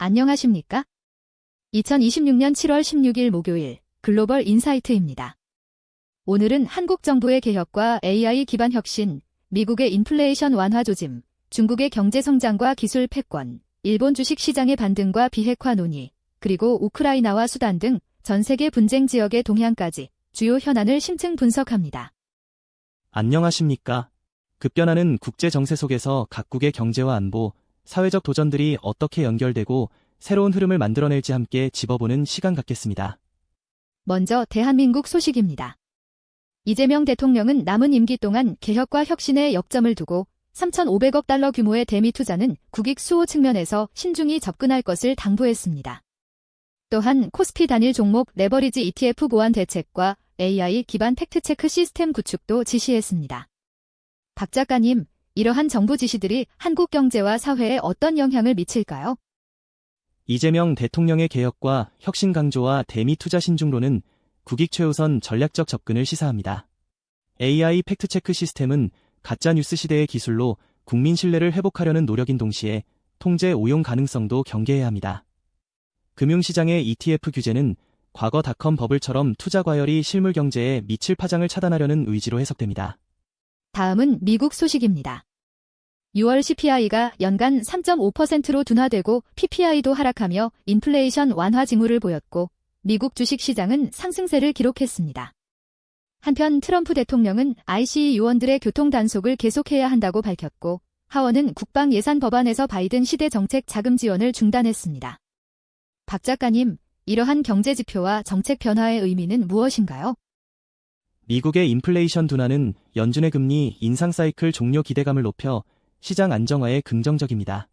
안녕하십니까? 2026년 7월 16일 목요일 글로벌 인사이트입니다. 오늘은 한국 정부의 개혁과 AI 기반 혁신, 미국의 인플레이션 완화 조짐, 중국의 경제 성장과 기술 패권, 일본 주식 시장의 반등과 비핵화 논의, 그리고 우크라이나와 수단 등 전 세계 분쟁 지역의 동향까지 주요 현안을 심층 분석합니다. 안녕하십니까? 급변하는 국제 정세 속에서 각국의 경제와 안보, 사회적 도전들이 어떻게 연결되고 새로운 흐름을 만들어낼지 함께 짚어보는 시간 갖겠습니다. 먼저 대한민국 소식입니다. 이재명 대통령은 남은 임기 동안 개혁과 혁신에 역점을 두고 3,500억 달러 규모의 대미 투자는 국익 수호 측면에서 신중히 접근할 것을 당부했습니다. 또한 코스피 단일 종목 레버리지 ETF 보완 대책과 AI 기반 팩트체크 시스템 구축도 지시했습니다. 박 작가님, 이러한 정부 지시들이 한국 경제와 사회에 어떤 영향을 미칠까요? 이재명 대통령의 개혁과 혁신 강조와 대미 투자 신중로는 국익 최우선 전략적 접근을 시사합니다. AI 팩트체크 시스템은 가짜뉴스 시대의 기술로 국민 신뢰를 회복하려는 노력인 동시에 통제 오용 가능성도 경계해야 합니다. 금융시장의 ETF 규제는 과거 닷컴 버블처럼 투자 과열이 실물 경제에 미칠 파장을 차단하려는 의지로 해석됩니다. 다음은 미국 소식입니다. 6월 CPI가 연간 3.5%로 둔화되고 PPI도 하락하며 인플레이션 완화 징후를 보였고 미국 주식시장은 상승세를 기록했습니다. 한편 트럼프 대통령은 ICE 요원들의 교통 단속을 계속해야 한다고 밝혔고 하원은 국방 예산 법안에서 바이든 시대 정책 자금 지원을 중단했습니다. 박 작가님, 이러한 경제 지표와 정책 변화의 의미는 무엇인가요? 미국의 인플레이션 둔화는 연준의 금리 인상 사이클 종료 기대감을 높여 시장 안정화에 긍정적입니다.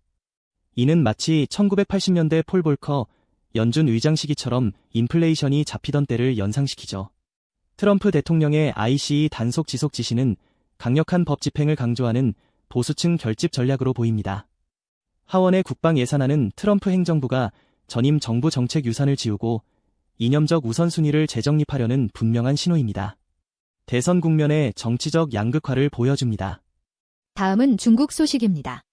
이는 마치 1980년대 폴 볼커 연준 의장 시기처럼 인플레이션이 잡히던 때를 연상시키죠. 트럼프 대통령의 ICE 단속 지속 지시는 강력한 법 집행을 강조하는 보수층 결집 전략으로 보입니다. 하원의 국방 예산안은 트럼프 행정부가 전임 정부 정책 유산을 지우고 이념적 우선순위를 재정립하려는 분명한 신호입니다. 대선 국면의 정치적 양극화를 보여줍니다. 다음은 중국 소식입니다.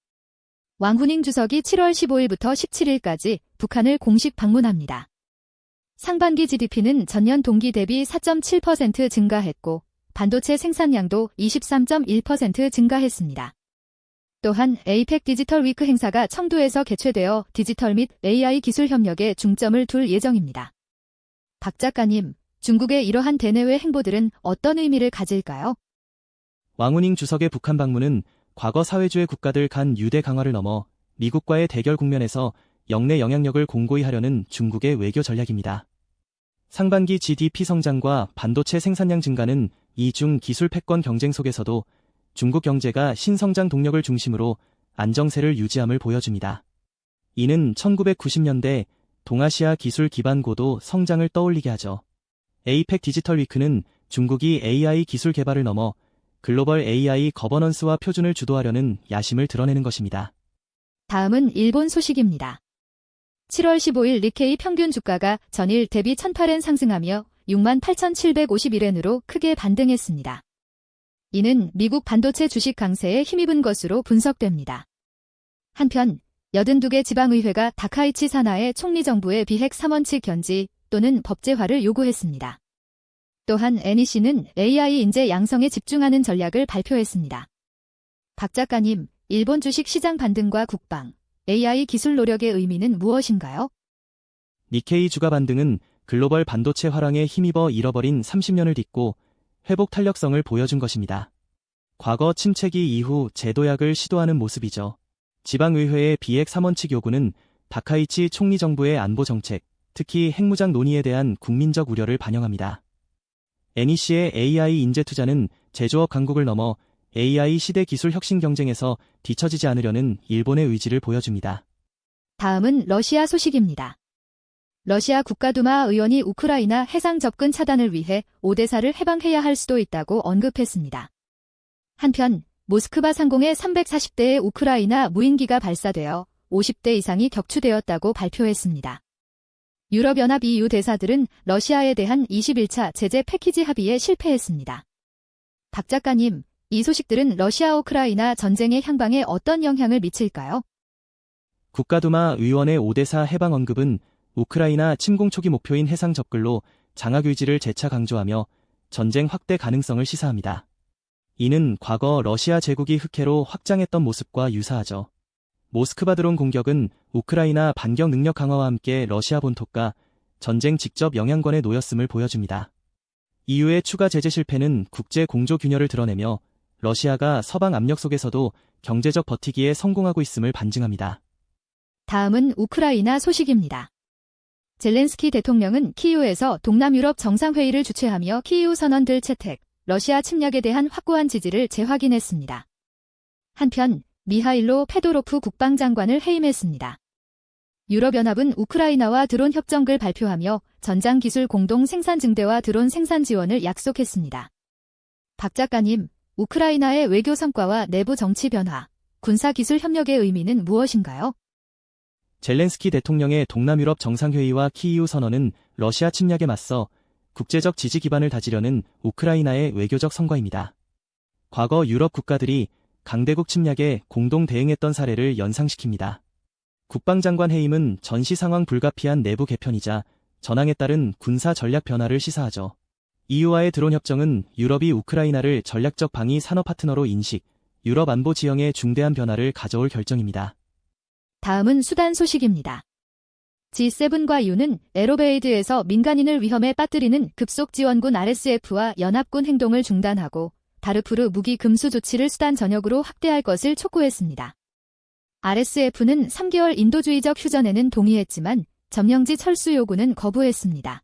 왕후닝 주석이 7월 15일부터 17일까지 북한을 공식 방문합니다. 상반기 GDP는 전년 동기 대비 4.7% 증가했고 반도체 생산량도 23.1% 증가했습니다. 또한 에이펙 디지털 위크 행사가 청두에서 개최되어 디지털 및 AI 기술 협력에 중점을 둘 예정입니다. 박 작가님, 중국의 이러한 대내외 행보들은 어떤 의미를 가질까요? 왕후닝 주석의 북한 방문은 과거 사회주의 국가들 간 유대 강화를 넘어 미국과의 대결 국면에서 영내 영향력을 공고히 하려는 중국의 외교 전략입니다. 상반기 GDP 성장과 반도체 생산량 증가는 이중 기술 패권 경쟁 속에서도 중국 경제가 신성장 동력을 중심으로 안정세를 유지함을 보여줍니다. 이는 1990년대 동아시아 기술 기반 고도 성장을 떠올리게 하죠. 에이펙 디지털 위크는 중국이 AI 기술 개발을 넘어 글로벌 AI 거버넌스와 표준을 주도하려는 야심을 드러내는 것입니다. 다음은 일본 소식입니다. 7월 15일 니케이 평균 주가가 전일 대비 1,008엔 상승하며 68,751엔으로 크게 반등했습니다. 이는 미국 반도체 주식 강세에 힘입은 것으로 분석됩니다. 한편 82개 지방의회가 다카이치 사나의 총리 정부의 비핵 3원칙 견지 또는 법제화를 요구했습니다. 또한 NEC는 AI 인재 양성에 집중하는 전략을 발표했습니다. 박 작가님, 일본 주식 시장 반등과 국방, AI 기술 노력의 의미는 무엇인가요? 니케이 주가 반등은 글로벌 반도체 화랑에 힘입어 잃어버린 30년을 딛고 회복 탄력성을 보여준 것입니다. 과거 침체기 이후 재도약을 시도하는 모습이죠. 지방의회의 비핵 3원칙 요구는 다카이치 총리 정부의 안보 정책, 특히 핵무장 논의에 대한 국민적 우려를 반영합니다. NEC의 AI 인재 투자는 제조업 강국을 넘어 AI 시대 기술 혁신 경쟁에서 뒤처지지 않으려는 일본의 의지를 보여줍니다. 다음은 러시아 소식입니다. 러시아 국가두마 의원이 우크라이나 해상 접근 차단을 위해 오데사를 해방해야 할 수도 있다고 언급했습니다. 한편 모스크바 상공에 340대의 우크라이나 무인기가 발사되어 50대 이상이 격추되었다고 발표했습니다. 유럽연합 EU 대사들은 러시아에 대한 21차 제재 패키지 합의에 실패했습니다. 박 작가님, 이 소식들은 러시아 우크라이나 전쟁의 향방에 어떤 영향을 미칠까요? 국가두마 의원의 오데사 해방 언급은 우크라이나 침공 초기 목표인 해상 접근로 장악 의지를 재차 강조하며 전쟁 확대 가능성을 시사합니다. 이는 과거 러시아 제국이 흑해로 확장했던 모습과 유사하죠. 모스크바 드론 공격은 우크라이나 반격 능력 강화와 함께 러시아 본토가 전쟁 직접 영향권에 놓였음을 보여줍니다. EU의 추가 제재 실패는 국제 공조 균열을 드러내며 러시아가 서방 압력 속에서도 경제적 버티기에 성공하고 있음을 반증합니다. 다음은 우크라이나 소식입니다. 젤렌스키 대통령은 키이우에서 동남유럽 정상회의를 주최하며 키이우 선언들 채택, 러시아 침략에 대한 확고한 지지를 재확인했습니다. 한편 미하일로 페도로프 국방장관을 해임했습니다. 유럽연합은 우크라이나와 드론 협정을 발표하며 전장기술 공동 생산 증대와 드론 생산 지원을 약속했습니다. 박 작가님, 우크라이나의 외교 성과와 내부 정치 변화, 군사기술 협력의 의미는 무엇인가요? 젤렌스키 대통령의 동남유럽 정상회의와 키이우 선언은 러시아 침략에 맞서 국제적 지지 기반을 다지려는 우크라이나의 외교적 성과입니다. 과거 유럽 국가들이 강대국 침략에 공동 대응했던 사례를 연상시킵니다. 국방장관 해임은 전시 상황 불가피한 내부 개편이자 전황에 따른 군사 전략 변화를 시사하죠. EU와의 드론 협정은 유럽이 우크라이나를 전략적 방위 산업 파트너로 인식, 유럽 안보 지형에 중대한 변화를 가져올 결정입니다. 다음은 수단 소식입니다. G7과 U는 에로베이드에서 민간인을 위험에 빠뜨리는 급속 지원군 RSF와 연합군 행동을 중단하고 다르푸르 무기 금수 조치를 수단 전역으로 확대할 것을 촉구했습니다. RSF는 3개월 인도주의적 휴전에는 동의했지만 점령지 철수 요구는 거부했습니다.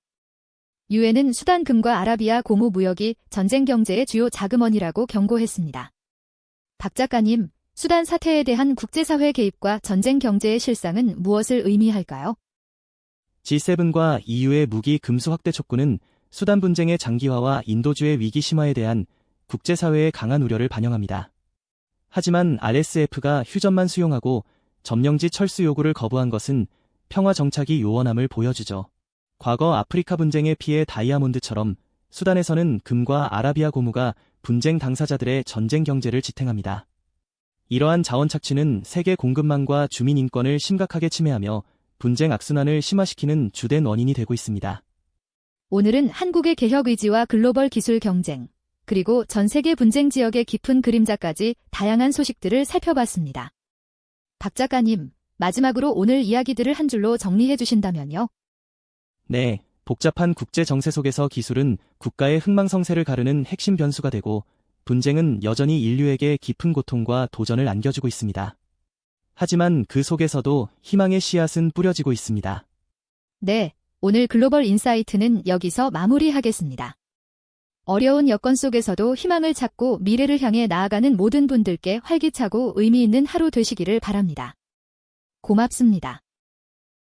유엔은 수단 금과 아라비아 고무 무역이 전쟁 경제의 주요 자금원이라고 경고했습니다. 박 작가님, 수단 사태에 대한 국제사회 개입과 전쟁 경제의 실상은 무엇을 의미할까요? G7과 EU의 무기 금수 확대 촉구는 수단 분쟁의 장기화와 인도주의 위기 심화에 대한 국제사회의 강한 우려를 반영합니다. 하지만 RSF가 휴전만 수용하고 점령지 철수 요구를 거부한 것은 평화 정착이 요원함을 보여주죠. 과거 아프리카 분쟁의 피해 다이아몬드처럼 수단에서는 금과 아라비아 고무가 분쟁 당사자들의 전쟁 경제를 지탱합니다. 이러한 자원 착취는 세계 공급망과 주민 인권을 심각하게 침해하며 분쟁 악순환을 심화시키는 주된 원인이 되고 있습니다. 오늘은 한국의 개혁 의지와 글로벌 기술 경쟁, 그리고 전 세계 분쟁 지역의 깊은 그림자까지 다양한 소식들을 살펴봤습니다. 박 작가님, 마지막으로 오늘 이야기들을 한 줄로 정리해 주신다면요? 네, 복잡한 국제 정세 속에서 기술은 국가의 흥망성쇠를 가르는 핵심 변수가 되고 분쟁은 여전히 인류에게 깊은 고통과 도전을 안겨주고 있습니다. 하지만 그 속에서도 희망의 씨앗은 뿌려지고 있습니다. 네, 오늘 글로벌 인사이트는 여기서 마무리하겠습니다. 어려운 여건 속에서도 희망을 찾고 미래를 향해 나아가는 모든 분들께 활기차고 의미 있는 하루 되시기를 바랍니다. 고맙습니다.